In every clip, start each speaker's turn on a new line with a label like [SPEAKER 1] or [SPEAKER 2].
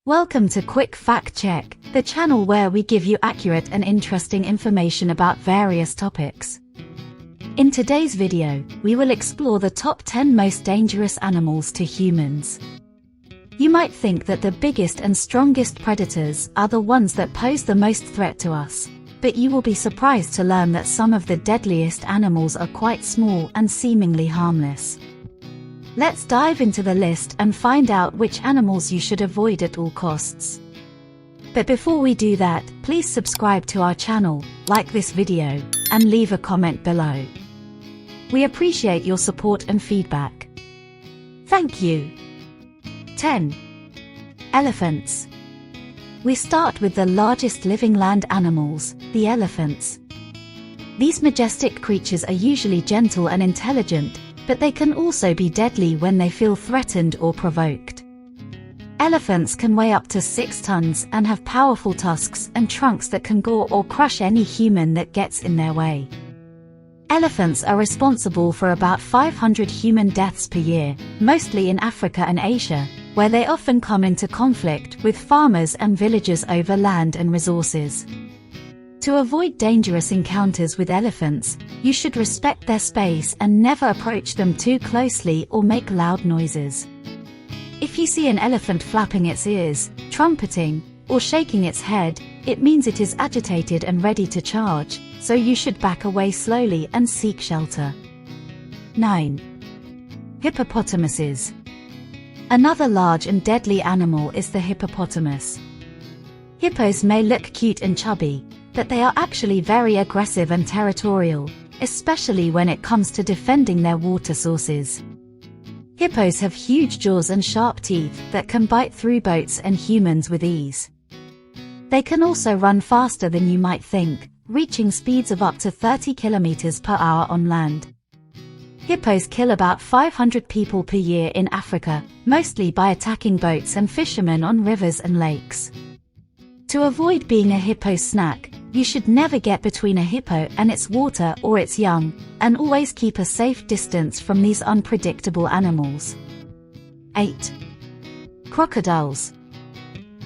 [SPEAKER 1] Welcome to Quick Fact Check, the channel where we give you accurate and interesting information about various topics. In today's video, we will explore the top 10 most dangerous animals to humans. You might think that the biggest and strongest predators are the ones that pose the most threat to us, but you will be surprised to learn that some of the deadliest animals are quite small and seemingly harmless. Let's dive into the list and find out which animals you should avoid at all costs. But before we do that, please subscribe to our channel, like this video, and leave a comment below. We appreciate your support and feedback. Thank you. 10. Elephants. We start with the largest living land animals, the elephants. These majestic creatures are usually gentle and intelligent, but they can also be deadly when they feel threatened or provoked. Elephants can weigh up to 6 tons and have powerful tusks and trunks that can gore or crush any human that gets in their way. Elephants are responsible for about 500 human deaths per year, mostly in Africa and Asia, where they often come into conflict with farmers and villagers over land and resources. To avoid dangerous encounters with elephants, you should respect their space and never approach them too closely or make loud noises. If you see an elephant flapping its ears, trumpeting, or shaking its head, it means it is agitated and ready to charge, so you should back away slowly and seek shelter. 9. Hippopotamuses. Another large and deadly animal is the hippopotamus. Hippos may look cute and chubby, but they are actually very aggressive and territorial, especially when it comes to defending their water sources. Hippos have huge jaws and sharp teeth that can bite through boats and humans with ease. They can also run faster than you might think, reaching speeds of up to 30 kilometers per hour on land. Hippos kill about 500 people per year in Africa, mostly by attacking boats and fishermen on rivers and lakes. To avoid being a hippo snack, you should never get between a hippo and its water or its young, and always keep a safe distance from these unpredictable animals. 8. Crocodiles.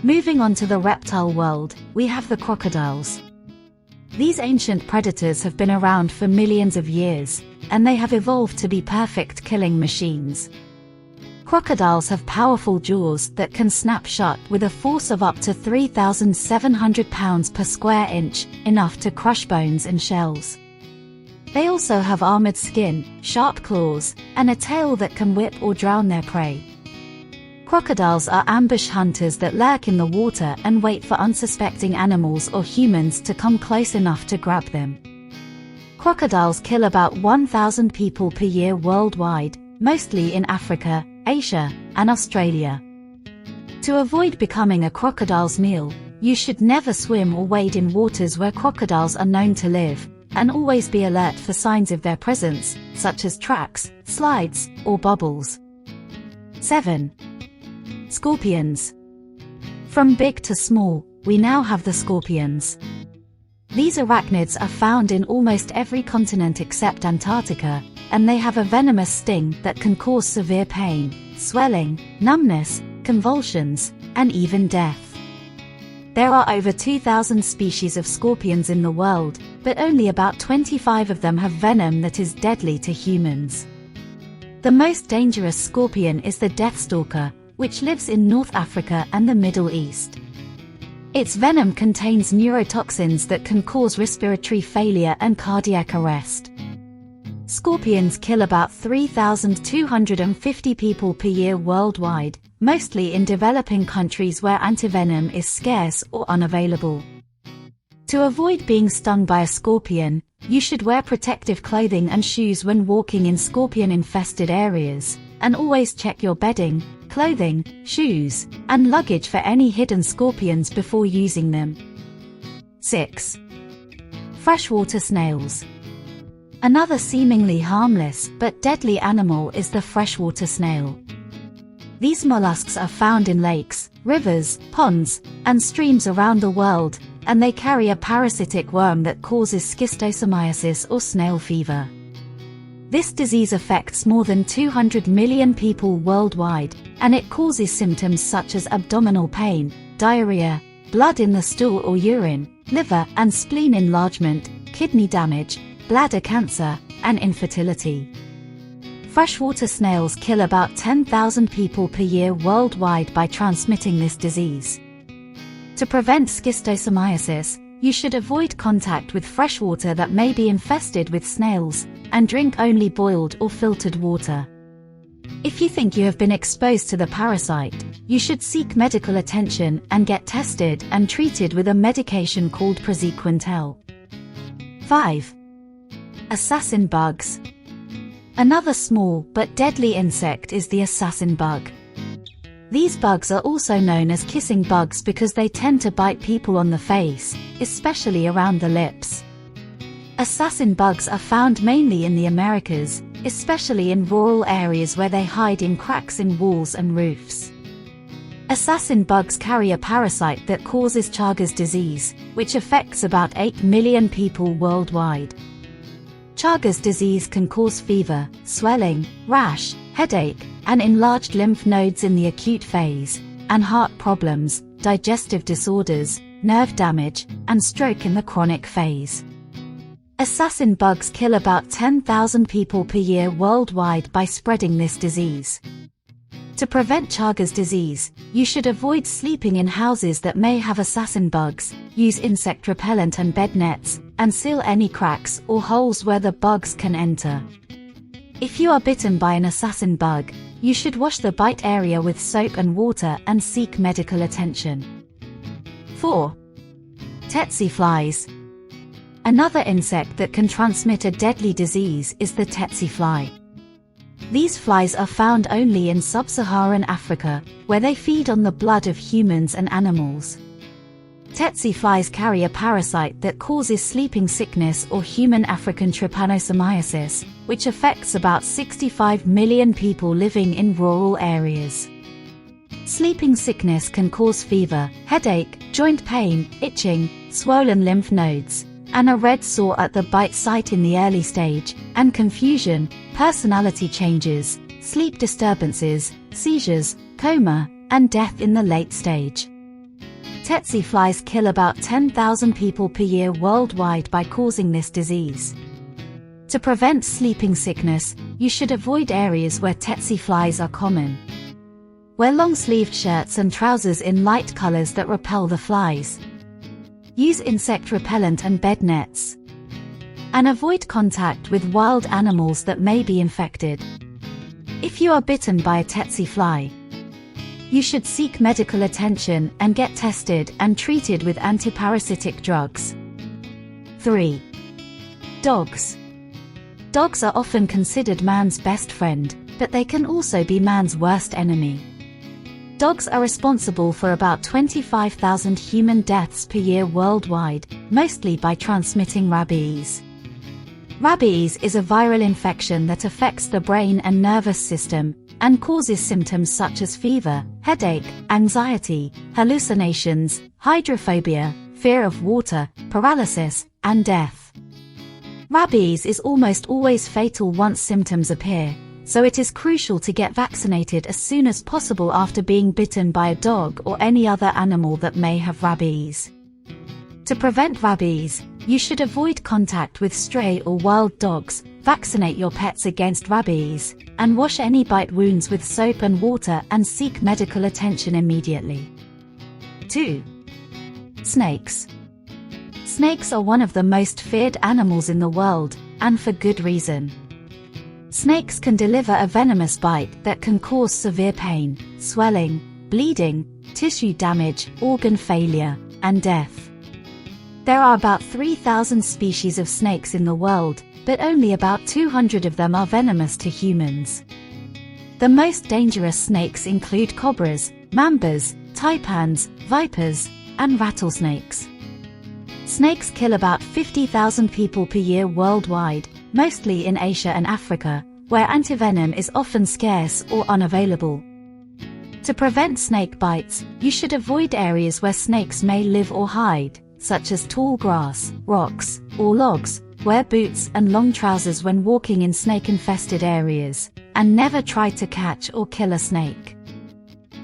[SPEAKER 1] Moving on to the reptile world, we have the crocodiles. These ancient predators have been around for millions of years, and they have evolved to be perfect killing machines. Crocodiles have powerful jaws that can snap shut with a force of up to 3,700 pounds per square inch, enough to crush bones and shells. They also have armored skin, sharp claws, and a tail that can whip or drown their prey. Crocodiles are ambush hunters that lurk in the water and wait for unsuspecting animals or humans to come close enough to grab them. Crocodiles kill about 1,000 people per year worldwide, mostly in Africa, Asia, and Australia. To avoid becoming a crocodile's meal, you should never swim or wade in waters where crocodiles are known to live, and always be alert for signs of their presence, such as tracks, slides, or bubbles. 7. Scorpions. From big to small, we now have the scorpions. These arachnids are found in almost every continent except Antarctica, and they have a venomous sting that can cause severe pain, swelling, numbness, convulsions, and even death. There are over 2,000 species of scorpions in the world, but only about 25 of them have venom that is deadly to humans. The most dangerous scorpion is the deathstalker, which lives in North Africa and the Middle East. Its venom contains neurotoxins that can cause respiratory failure and cardiac arrest. Scorpions kill about 3,250 people per year worldwide, mostly in developing countries where antivenom is scarce or unavailable. To avoid being stung by a scorpion, you should wear protective clothing and shoes when walking in scorpion-infested areas, and always check your bedding, clothing, shoes, and luggage for any hidden scorpions before using them. 6. Freshwater snails. Another seemingly harmless but deadly animal is the freshwater snail. These mollusks are found in lakes, rivers, ponds, and streams around the world, and they carry a parasitic worm that causes schistosomiasis or snail fever. This disease affects more than 200 million people worldwide, and it causes symptoms such as abdominal pain, diarrhea, blood in the stool or urine, liver and spleen enlargement, kidney damage, bladder cancer, and infertility. Freshwater snails kill about 10,000 people per year worldwide by transmitting this disease. To prevent schistosomiasis, you should avoid contact with freshwater that may be infested with snails, and drink only boiled or filtered water. If you think you have been exposed to the parasite, you should seek medical attention and get tested and treated with a medication called praziquantel. 5. Assassin bugs. Another small but deadly insect is the assassin bug. These bugs are also known as kissing bugs because they tend to bite people on the face, especially around the lips. Assassin bugs are found mainly in the Americas, especially in rural areas where they hide in cracks in walls and roofs. Assassin bugs carry a parasite that causes Chagas disease, which affects about 8 million people worldwide. Chagas disease can cause fever, swelling, rash, headache, and enlarged lymph nodes in the acute phase, and heart problems, digestive disorders, nerve damage, and stroke in the chronic phase. Assassin bugs kill about 10,000 people per year worldwide by spreading this disease. To prevent Chagas disease, you should avoid sleeping in houses that may have assassin bugs, use insect repellent and bed nets, and seal any cracks or holes where the bugs can enter. If you are bitten by an assassin bug, you should wash the bite area with soap and water and seek medical attention. 4. Tsetse flies. Another insect that can transmit a deadly disease is the tsetse fly. These flies are found only in sub-Saharan Africa, where they feed on the blood of humans and animals. Tsetse flies carry a parasite that causes sleeping sickness or human African trypanosomiasis, which affects about 65 million people living in rural areas. Sleeping sickness can cause fever, headache, joint pain, itching, swollen lymph nodes, and a red sore at the bite site in the early stage, and confusion, personality changes, sleep disturbances, seizures, coma, and death in the late stage. Tsetse flies kill about 10,000 people per year worldwide by causing this disease. To prevent sleeping sickness, you should avoid areas where tsetse flies are common. Wear long-sleeved shirts and trousers in light colors that repel the flies. Use insect repellent and bed nets. And avoid contact with wild animals that may be infected. If you are bitten by a tsetse fly, you should seek medical attention and get tested and treated with antiparasitic drugs. 3. Dogs. Dogs are often considered man's best friend, but they can also be man's worst enemy. Dogs are responsible for about 25,000 human deaths per year worldwide, mostly by transmitting rabies. Rabies is a viral infection that affects the brain and nervous system, and causes symptoms such as fever, headache, anxiety, hallucinations, hydrophobia, fear of water, paralysis, and death. Rabies is almost always fatal once symptoms appear, so it is crucial to get vaccinated as soon as possible after being bitten by a dog or any other animal that may have rabies. To prevent rabies, you should avoid contact with stray or wild dogs, vaccinate your pets against rabies, and wash any bite wounds with soap and water and seek medical attention immediately. 2. Snakes. Snakes are one of the most feared animals in the world, and for good reason. Snakes can deliver a venomous bite that can cause severe pain, swelling, bleeding, tissue damage, organ failure, and death. There are about 3,000 species of snakes in the world, but only about 200 of them are venomous to humans. The most dangerous snakes include cobras, mambas, taipans, vipers, and rattlesnakes. Snakes kill about 50,000 people per year worldwide, mostly in Asia and Africa, where antivenom is often scarce or unavailable. To prevent snake bites, you should avoid areas where snakes may live or hide, such as tall grass, rocks, or logs. Wear boots and long trousers when walking in snake-infested areas, and never try to catch or kill a snake.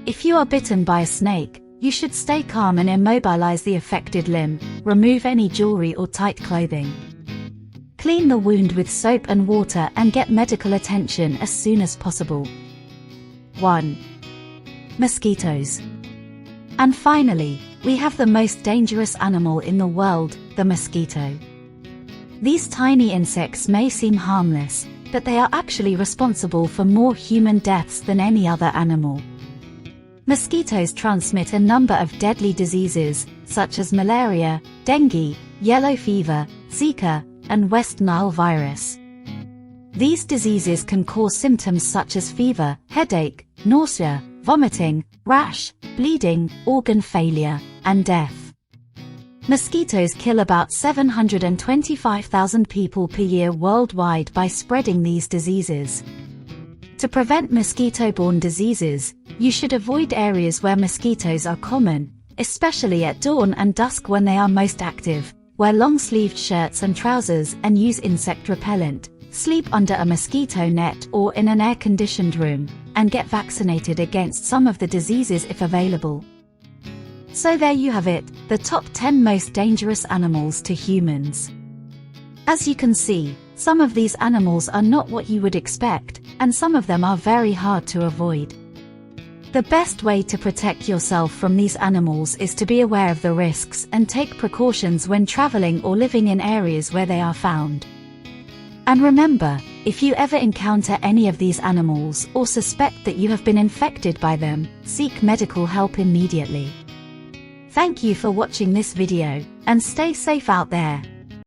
[SPEAKER 1] If you are bitten by a snake, you should stay calm and immobilize the affected limb, remove any jewelry or tight clothing. Clean the wound with soap and water and get medical attention as soon as possible. 1. Mosquitoes. And finally, we have the most dangerous animal in the world, the mosquito. These tiny insects may seem harmless, but they are actually responsible for more human deaths than any other animal. Mosquitoes transmit a number of deadly diseases, such as malaria, dengue, yellow fever, Zika, and West Nile virus. These diseases can cause symptoms such as fever, headache, nausea, vomiting, rash, bleeding, organ failure, and death. Mosquitoes kill about 725,000 people per year worldwide by spreading these diseases. To prevent mosquito-borne diseases, you should avoid areas where mosquitoes are common, especially at dawn and dusk when they are most active. Wear long-sleeved shirts and trousers and use insect repellent. Sleep under a mosquito net or in an air-conditioned room, and get vaccinated against some of the diseases if available. So there you have it, the top 10 most dangerous animals to humans. As you can see, some of these animals are not what you would expect, and some of them are very hard to avoid. The best way to protect yourself from these animals is to be aware of the risks and take precautions when traveling or living in areas where they are found. And remember, if you ever encounter any of these animals or suspect that you have been infected by them, seek medical help immediately. Thank you for watching this video, and stay safe out there.